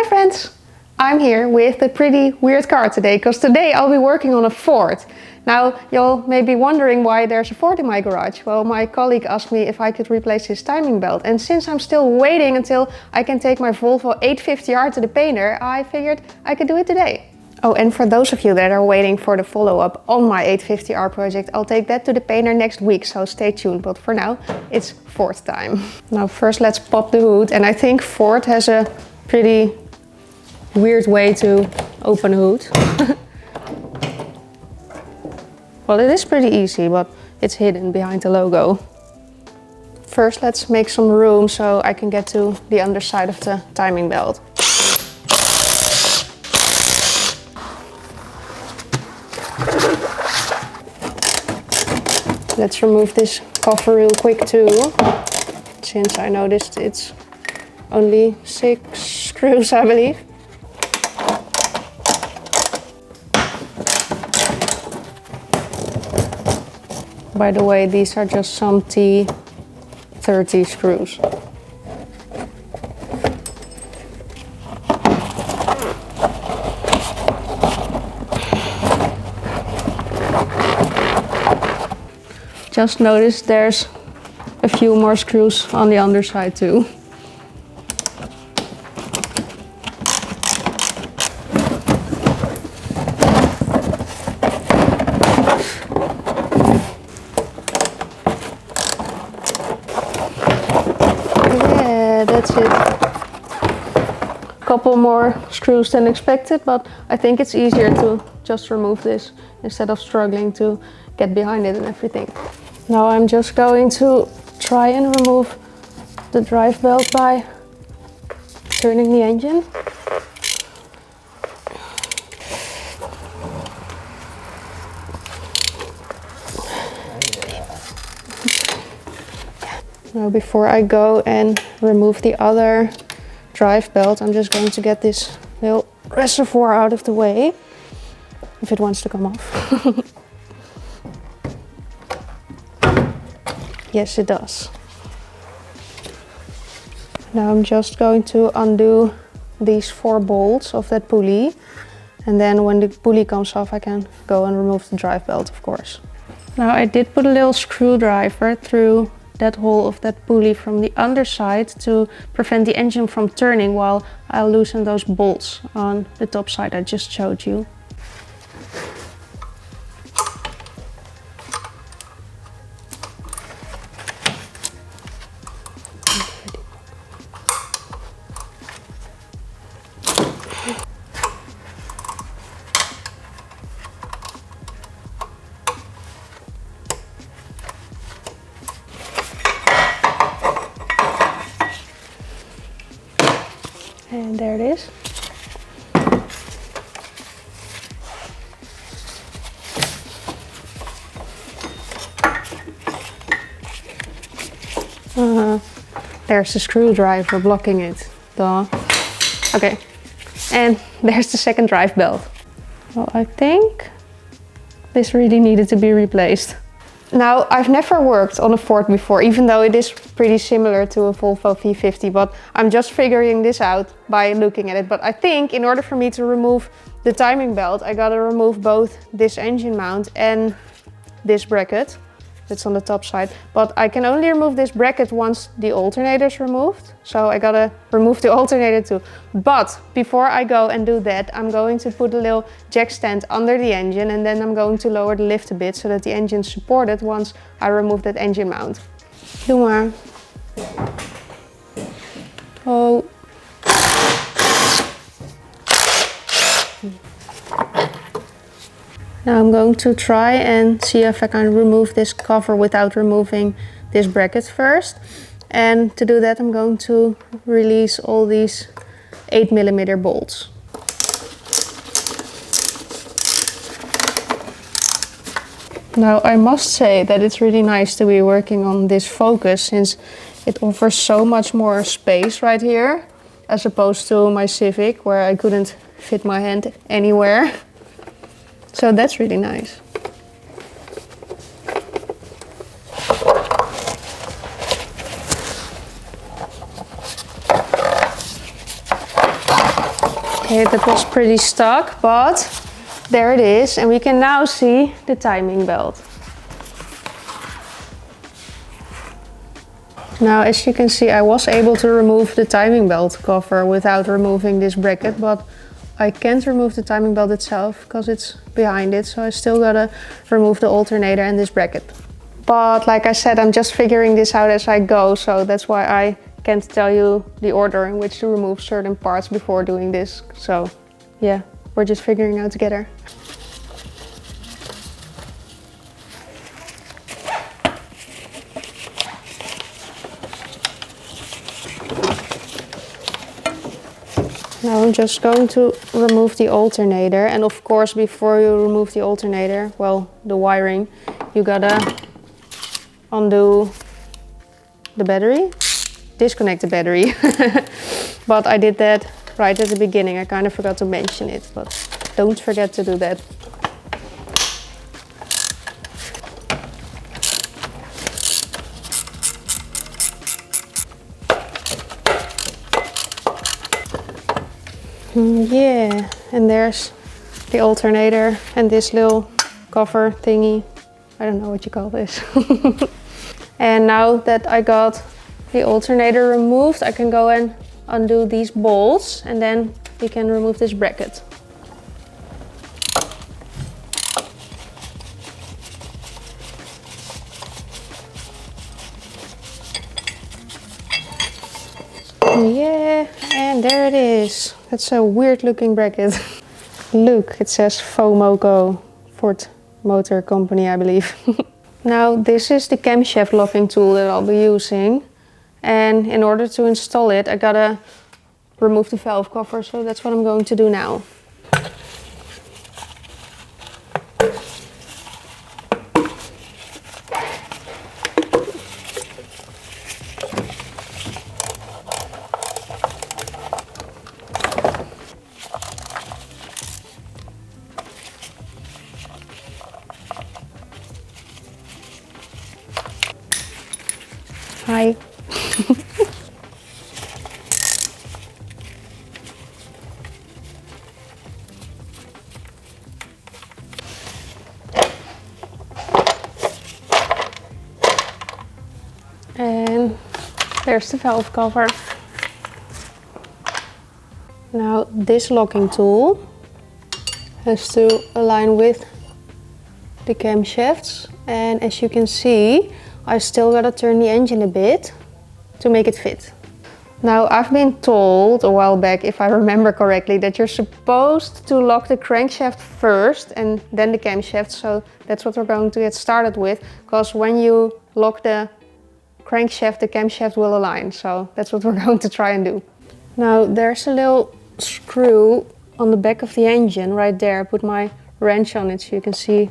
Hi friends! I'm here with a pretty weird car today, because today I'll be working on a Ford. Now you'll may be wondering why there's a Ford in my garage. Well, my colleague asked me if I could replace his timing belt, and since I'm still waiting until I can take my Volvo 850R to the painter, I figured I could do it today. Oh, and for those of you that are waiting for the follow-up on my 850R project, I'll take that to the painter next week, so stay tuned. But for now, it's Ford time. Now first let's pop the hood, and I think Ford has a pretty weird way to open a hood. Well, it is pretty easy, but it's hidden behind the logo. First, let's make some room so I can get to the underside of the timing belt. Let's remove this cover real quick too, since I noticed it's only 6 screws, I believe. By the way, these are just some T30 screws. Just noticed there's a few more screws on the underside too. That's it. A couple more screws than expected, but I think it's easier to just remove this instead of struggling to get behind it and everything. Now I'm just going to try and remove the drive belt by turning the engine. Now before I go and remove the other drive belt, I'm just going to get this little reservoir out of the way, if it wants to come off. Yes, it does. Now I'm just going to undo these 4 bolts of that pulley, and then when the pulley comes off I can go and remove the drive belt, of course. Now I did put a little screwdriver through that hole of that pulley from the underside to prevent the engine from turning while I loosen those bolts on the top side I just showed you. And there it is. There's the screwdriver blocking it. Duh. Okay. And there's the second drive belt. Well, I think this really needed to be replaced. Now, I've never worked on a Ford before, even though it is pretty similar to a Volvo V50, but I'm just figuring this out by looking at it. But I think in order for me to remove the timing belt, I gotta remove both this engine mount and this bracket that's on the top side. But I can only remove this bracket once the alternator is removed, so I gotta remove the alternator too. But before I go and do that, I'm going to put a little jack stand under the engine, and then I'm going to lower the lift a bit so that the engine's supported once I remove that engine mount. Doe maar. Oh. Now I'm going to try and see if I can remove this cover without removing this bracket first. And to do that I'm going to release all these 8mm bolts. Now I must say that it's really nice to be working on this Focus, since it offers so much more space right here, as opposed to my Civic where I couldn't fit my hand anywhere. So that's really nice. Okay, that was pretty stuck, but there it is. And we can now see the timing belt. Now, as you can see, I was able to remove the timing belt cover without removing this bracket, but I can't remove the timing belt itself because it's behind it. So I still gotta remove the alternator and this bracket. But like I said, I'm just figuring this out as I go. So that's why I can't tell you the order in which to remove certain parts before doing this. So yeah, we're just figuring out together. Now I'm just going to remove the alternator, and of course before you remove the alternator, well, the wiring, you gotta undo the battery, disconnect the battery. But I did that right at the beginning. I kind of forgot to mention it, but don't forget to do that. Yeah, and there's the alternator and this little cover thingy. I don't know what you call this. And now that I got the alternator removed, I can go and undo these bolts, and then we can remove this bracket. Yeah, and there it is. That's a weird looking bracket. Look, it says Fomoco, Ford Motor Company, I believe. Now this is the camshaft locking tool that I'll be using. And in order to install it, I gotta remove the valve cover. So that's what I'm going to do now. Hi. And there's the valve cover. Now this locking tool has to align with the camshafts, and as you can see, I still gotta turn the engine a bit to make it fit. Now I've been told a while back, if I remember correctly, that you're supposed to lock the crankshaft first and then the camshaft. So that's what we're going to get started with, because when you lock the crankshaft, the camshaft will align. So that's what we're going to try and do. Now there's a little screw on the back of the engine right there. I put my wrench on it so you can see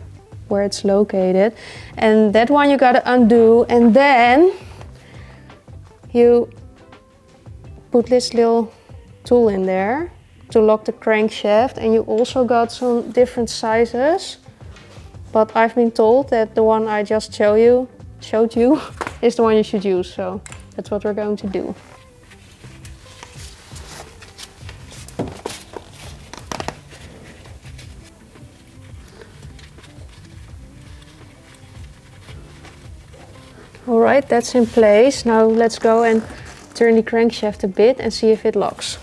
where it's located, and that one you gotta undo, and then you put this little tool in there to lock the crankshaft. And you also got some different sizes, but I've been told that the one I just showed you is the one you should use, so that's what we're going to do. Alright, that's in place. Now let's go and turn the crankshaft a bit and see if it locks.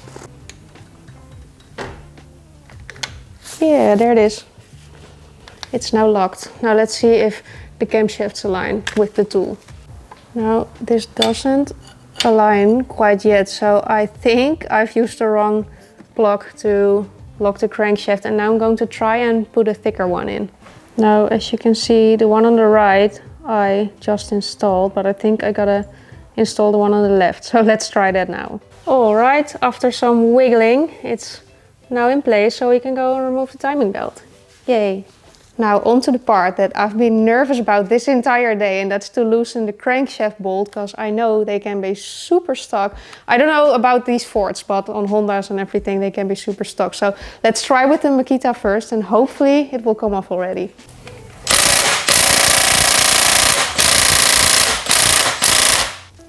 Yeah, there it is. It's now locked. Now let's see if the camshafts align with the tool. Now this doesn't align quite yet, so I think I've used the wrong plug to lock the crankshaft, and now I'm going to try and put a thicker one in. Now as you can see, the one on the right I just installed, but I think I gotta install the one on the left. So let's try that now. All right, after some wiggling, it's now in place, so we can go and remove the timing belt. Yay. Now onto the part that I've been nervous about this entire day, and that's to loosen the crankshaft bolt, because I know they can be super stuck. I don't know about these Fords, but on Hondas and everything they can be super stuck. So let's try with the Makita first, and hopefully it will come off already.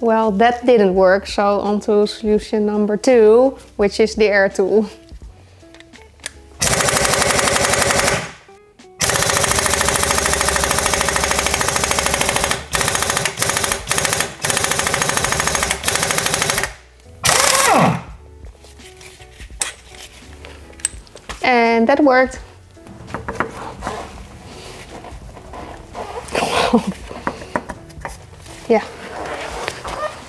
Well, that didn't work, so on to solution number 2, which is the air tool. And that worked. Yeah.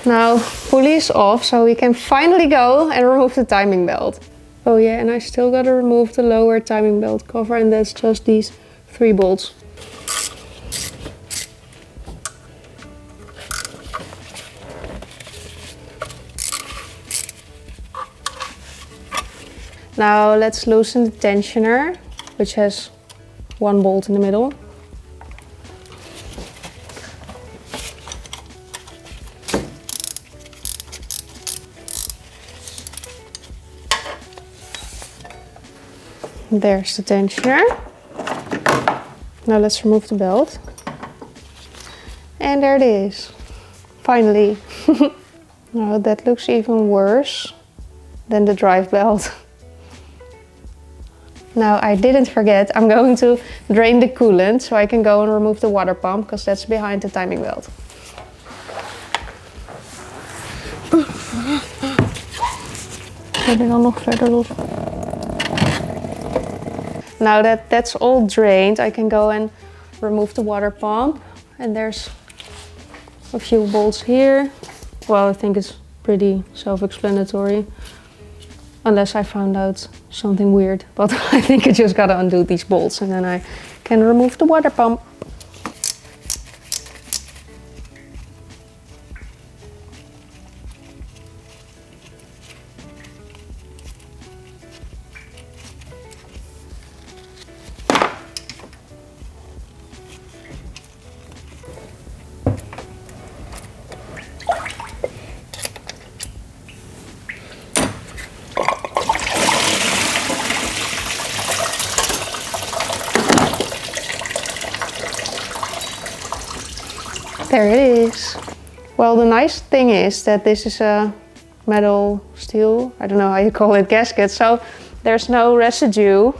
Now pulley is off, so we can finally go and remove the timing belt. Oh yeah, and I still gotta remove the lower timing belt cover, and that's just these 3 bolts. Now let's loosen the tensioner, which has 1 bolt in the middle. There's the tensioner. Now let's remove the belt. And there it is. Finally. Now that looks even worse than the drive belt. Now I didn't forget, I'm going to drain the coolant so I can go and remove the water pump, because that's behind the timing belt. Dan nog verder los. Now that that's all drained, I can go and remove the water pump. And there's a few bolts here. Well, I think it's pretty self-explanatory. Unless I found out something weird. But I think I just gotta undo these bolts and then I can remove the water pump. There it is. Well, the nice thing is that this is a metal steel, I don't know how you call it, gasket, so there's no residue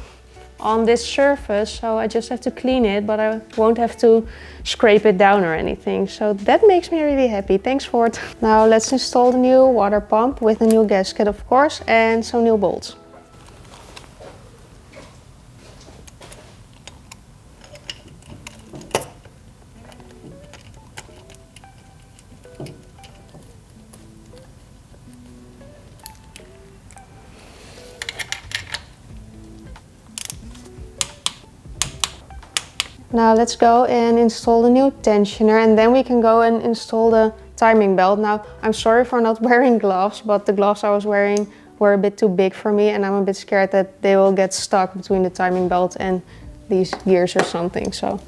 on this surface, so I just have to clean it, but I won't have to scrape it down or anything. So that makes me really happy. Thanks, Ford. Now let's install the new water pump with a new gasket, of course, and some new bolts. Now let's go and install the new tensioner, and then we can go and install the timing belt. Now I'm sorry for not wearing gloves, but the gloves I was wearing were a bit too big for me, and I'm a bit scared that they will get stuck between the timing belt and these gears or something. So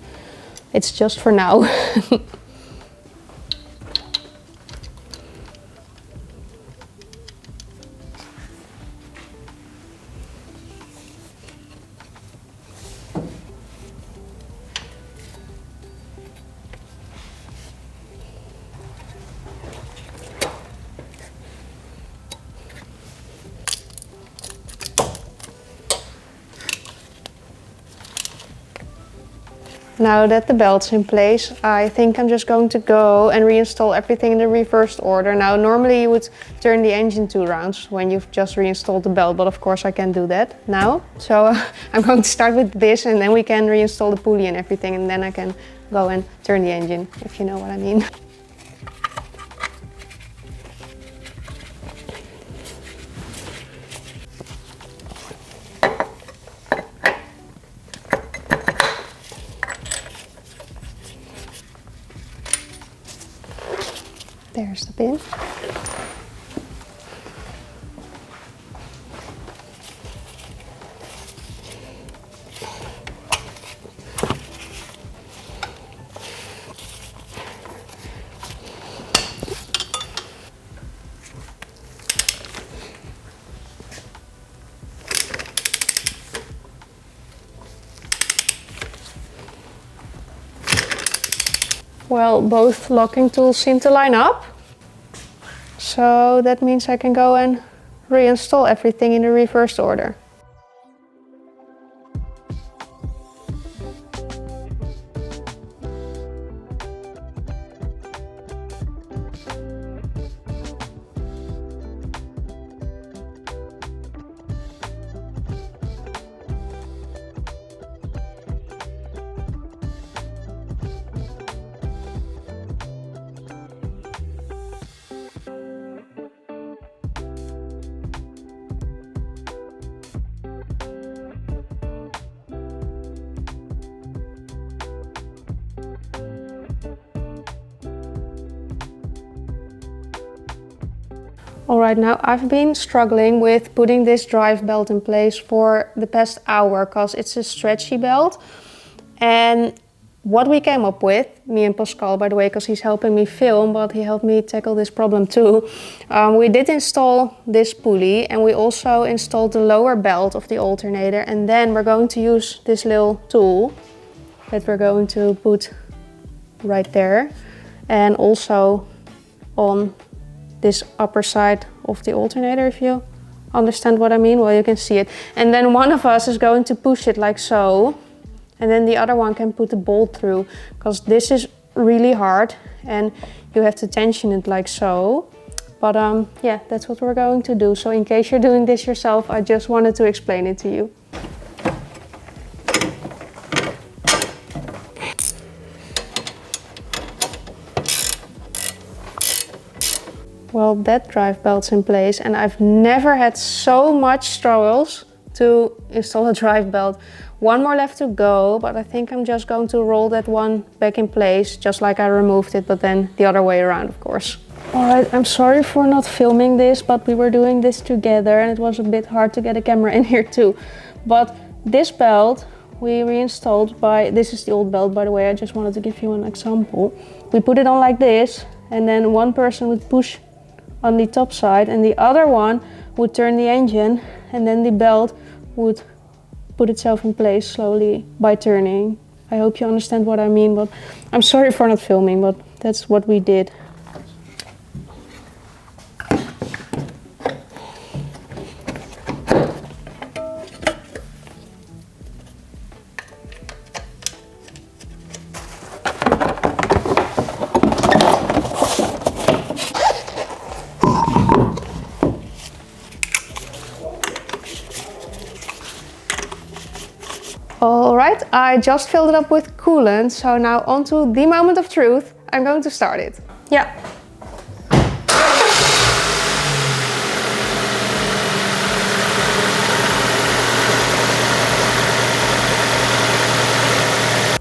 it's just for now. Now that the belt's in place, I think I'm just going to go and reinstall everything in the reversed order. Now, normally you would turn the engine 2 rounds when you've just reinstalled the belt, but of course I can't do that now. So I'm going to start with this, and then we can reinstall the pulley and everything, and then I can go and turn the engine, if you know what I mean. There's the pin. Well, both locking tools seem to line up. So that means I can go and reinstall everything in the reversed order. Alright, now I've been struggling with putting this drive belt in place for the past hour because it's a stretchy belt. And what we came up with, me and Pascal, by the way, because he's helping me film, but he helped me tackle this problem too. We did install this pulley and we also installed the lower belt of the alternator, and then we're going to use this little tool that we're going to put right there and also on this upper side of the alternator, if you understand what I mean. Well, you can see it. And then one of us is going to push it like so, and then the other one can put the bolt through, because this is really hard and you have to tension it like so. But yeah, that's what we're going to do. So in case you're doing this yourself, I just wanted to explain it to you. Well, that drive belt's in place, and I've never had so much struggles to install a drive belt. One more left to go, but I think I'm just going to roll that one back in place, just like I removed it, but then the other way around, of course. Alright, I'm sorry for not filming this, but we were doing this together and it was a bit hard to get a camera in here too. But this belt we reinstalled this is the old belt, by the way, I just wanted to give you an example. We put it on like this, and then one person would push on the top side and the other one would turn the engine, and then the belt would put itself in place slowly by turning. I hope you understand what I mean, but I'm sorry for not filming, but that's what we did. Alright, I just filled it up with coolant, so now onto the moment of truth. I'm going to start it. Yeah.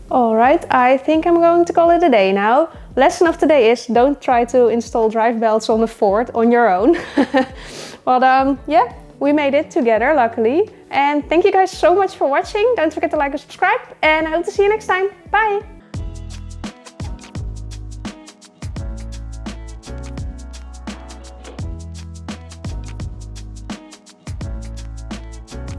Alright, I think I'm going to call it a day now. Lesson of today is don't try to install drive belts on a Ford on your own. But yeah, we made it together, luckily. And thank you guys so much for watching. Don't forget to like and subscribe, and I hope to see you next time. Bye!